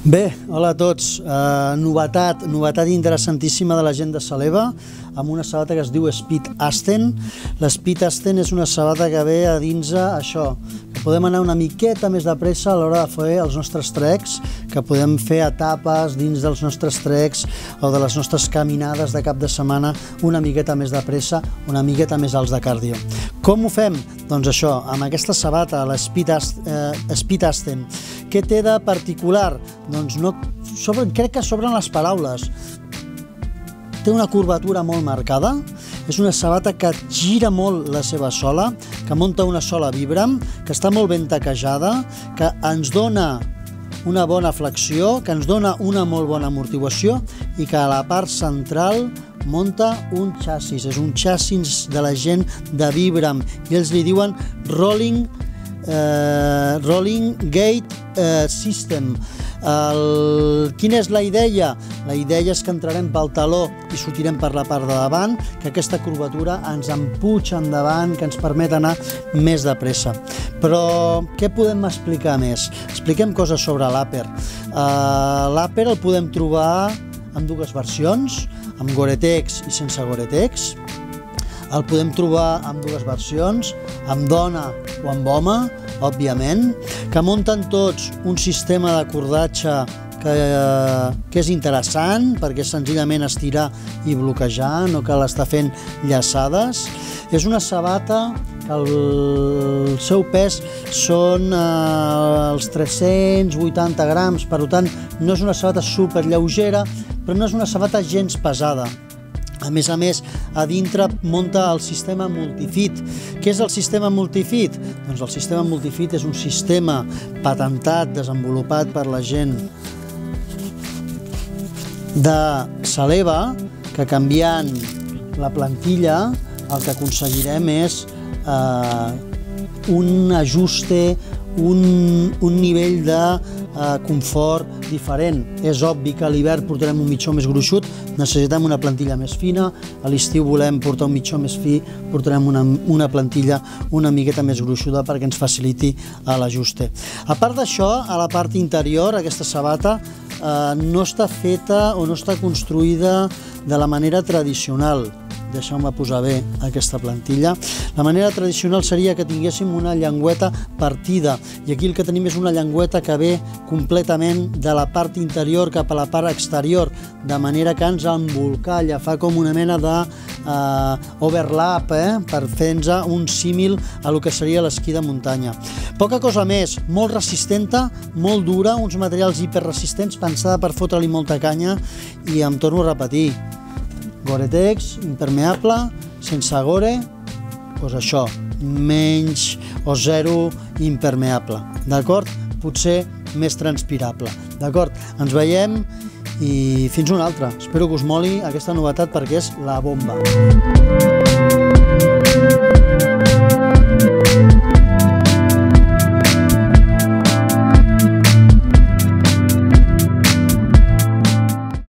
Bé, hola a tots. Novetat interessantíssima de la gent de Saleva, amb una sabata que es diu Speed Ascent. L'Speed Ascent és una sabata que ve a dins això, que podem anar una miqueta més de pressa a l'hora de fer els nostres trecs, que podem fer etapes dins dels nostres trecs o de les nostres caminades de cap de setmana una miqueta més de pressa, una miqueta més alts de cardio. Com ho fem? Doncs això, amb aquesta sabata, la Speed Ascent. Què té de particular? Doncs crec que sobren les paraules. Té una curvatura molt marcada, és una sabata que gira molt la seva sola, que munta una sola Vibram, que està molt ben taquejada, que ens dona una bona flexió, que ens dona una molt bona amortiguació i que a la part central munta un xassis. És un xassis de la gent de Vibram i ells li diuen Rolling Gate System. Quina és la idea? La idea és que entrarem pel taló i sortirem per la part de davant, que aquesta curvatura ens empuja endavant, que ens permet anar més de pressa. Però què podem explicar més? Expliquem coses sobre l'Upper. L'Upper el podem trobar en dues versions, amb Gore-Tex i sense Gore-Tex. El podem trobar amb dues versions, amb dona o amb home, òbviament, que munten tots un sistema de cordatge que és interessant, perquè és senzillament estirar i bloquejar, no cal estar fent llaçades. És una sabata que el seu pes són els 380 grams, per tant no és una sabata superllaugera, però no és una sabata gens pesada. A més, a dintre munta el sistema Multifit. Què és el sistema Multifit? Doncs el sistema Multifit és un sistema patentat, desenvolupat per la gent de Saleva, que canviant la plantilla el que aconseguirem és un ajuste, un nivell de confort diferent. És obvi que a l'hivern portarem un mitjó més gruixut, necessitem una plantilla més fina, a l'estiu volem portar un mitjó més fi, portarem una plantilla una miqueta més gruixuda perquè ens faciliti l'ajuste. A part d'això, a la part interior, aquesta sabata no està feta o no està construïda de la manera tradicional. Deixeu-me posar bé aquesta plantilla. La manera tradicional seria que tinguéssim una llengüeta partida i aquí el que tenim és una llengüeta que ve completament de la part interior cap a la part exterior, de manera que ens embolcalla, fa com una mena de overlap, per fer-nos un símil a lo que seria l'esquí de muntanya. Poca cosa més, molt resistenta, molt dura, uns materials hiperresistents, pensada per fotre-li molta canya i em torno a repetir, Gore-Tex, impermeable, sense Gore, doncs això, menys o zero impermeable, d'acord? Potser més transpirable, d'acord? Ens veiem i fins una altra. Espero que us moli aquesta novetat perquè és la bomba.